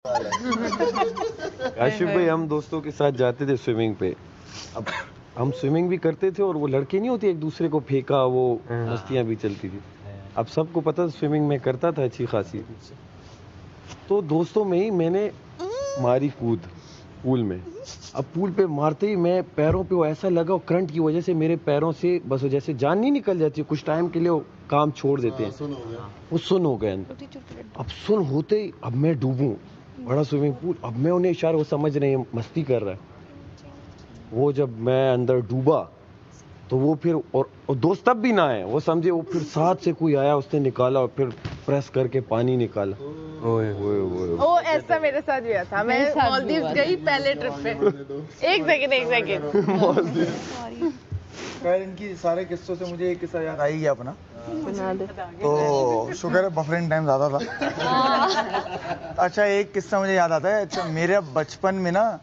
काशिफ भाई, हम दोस्तों के साथ जाते थे स्विमिंग पे। अब हम स्विमिंग भी करते थे और वो लड़के नहीं होते एक दूसरे को फेंका, वो मस्तियां भी चलती थी। अब सबको पता था स्विमिंग में करता था अच्छी खासी, तो दोस्तों में ही मैंने मारी कूद पूल में। अब पूल पे मारते ही मैं पैरों पे वो ऐसा लगा, और करंट की वजह से मेरे पैरों से बस वो जैसे जान नहीं निकल जाती, कुछ टाइम के लिए वो काम छोड़ देते हैं, वो सुन हो गए अंदर। अब सुन होते ही अब मैं डूबूं, बड़ा स्विमिंग पूल, अब मैं उन्हें इशारा, वो समझ रहे हैं मस्ती कर रहा है। वो जब मैं अंदर डूबा तो वो फिर और दोस्त तब भी ना आए, वो समझे, वो फिर साथ से कोई आया, उसने निकाला और फिर प्रेस करके पानी निकाला। ओए ओए ओए, ओ ऐसा मेरे साथ भी हुआ था। मैं मालदीव्स गई पहले ट्रिप पे। एक सेकंड खैर, इनकी सारे किस्सों से मुझे एक किस्सा याद आ ही गया अपना। सुना दे। तो शुक्र है बफरिंग टाइम ज्यादा था। अच्छा, एक किस्सा मुझे याद आता है। अच्छा, मेरे बचपन में ना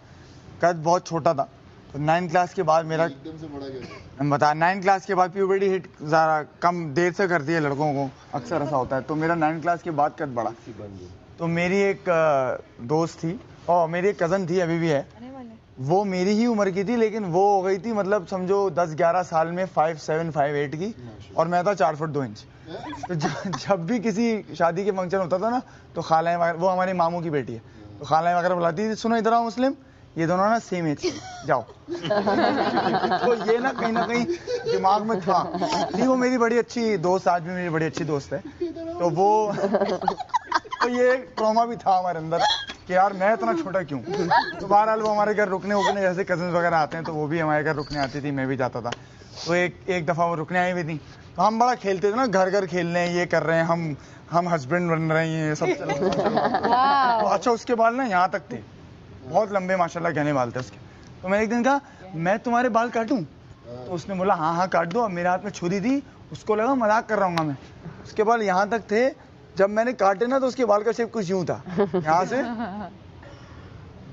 कद बहुत छोटा था, तो 9 क्लास के बाद मेरा एकदम से बड़ा गया। मैं बता, 9 क्लास के बाद प्यूबर्टी हिट ज़रा कम देर से करती है लड़कों को, अक्सर ऐसा होता है। तो मेरा 9 क्लास के बाद कद बढ़ा। तो मेरी एक दोस्त थी, और मेरी एक कज़न थी, अभी भी है। वो मेरी ही उम्र की थी, लेकिन वो हो गई थी, मतलब समझो 10-11 साल में 5'7", 5'8" की, और मैं था 4 फुट 2 इंच। तो जब भी किसी शादी के फंक्शन होता था ना, तो खालाएं वगैरह, वो हमारे मामू की बेटी है, तो खालाएं वगैरह बुलाती थी, सुनो इधर आओ मुस्लिम, ये दोनों ना सेम एज जाओ। तो ये ना कहीं दिमाग में था। नहीं, वो मेरी बड़ी अच्छी दोस्त, आज भी मेरी बड़ी अच्छी दोस्त है। तो वो तो ये ट्रॉमा भी था हमारे अंदर कि यार मैं इतना छोटा क्यों। तो बहरहाल वो हमारे घर रुकने उकने, जैसे कजन वगैरह आते हैं तो वो भी हमारे घर रुकने आती थी, मैं भी जाता था। तो एक दफ़ा वो रुकने आई हुई थी, तो हम बड़ा खेलते थे ना, घर खेल रहे हैं, ये कर रहे हैं, हम हस्बैंड बन रहे हैं, ये सब चल रहा है। तो अच्छा, उसके बाल ना यहाँ तक थे, बहुत लंबे माशाल्लाह घने बाल थे उसके। तो मैंने एक दिन कहा, मैं तुम्हारे बाल काटूं? तो उसने बोला हाँ काट दो। अब मेरे हाथ में छुरी थी, उसको लगा मजाक कर रहा हूँ मैं। उसके बाल यहाँ तक थे, जब मैंने काटे ना तो उसके बाल का शेप कुछ यूं था, यहाँ से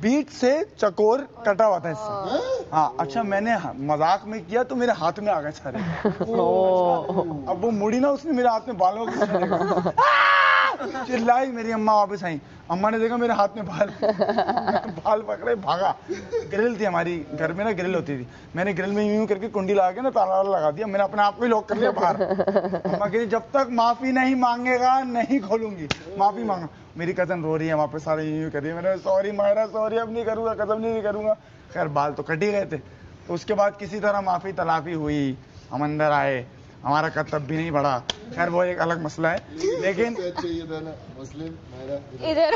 बीच से चकोर कटा हुआ था इससे। हाँ, अच्छा, मैंने मजाक में किया तो मेरे हाथ में आ गए सारे। अब वो मुड़ी ना, उसने मेरे हाथ में बालों को चिल्लाई। मेरी अम्मा वापस आई, अम्मा ने देखा मेरे हाथ में बाल पकड़े, भागा। ग्रिल थी हमारी घर में ना, ग्रिल होती थी, मैंने ग्रिल में यूं करके कुंडी लगा के ना ताला लगा दिया, मैंने अपने आप को ही लॉक कर लिया बाहर। अम्मा कही जब तक माफी नहीं मांगेगा नहीं खोलूंगी, माफी मांगा। मेरी कजन रो रही है वहाँ पे, सारे यूं कर रही है। मैंने सॉरी मायरा, सॉरी, अब नहीं करूंगा, कसम नहीं करूंगा। खैर बाल तो कट ही गए थे। तो उसके बाद किसी तरह माफी तलाफी हुई, हम अंदर आए, हमारा कद तब भी नहीं बढ़ा। खैर वो एक अलग मसला है, लेकिन इधर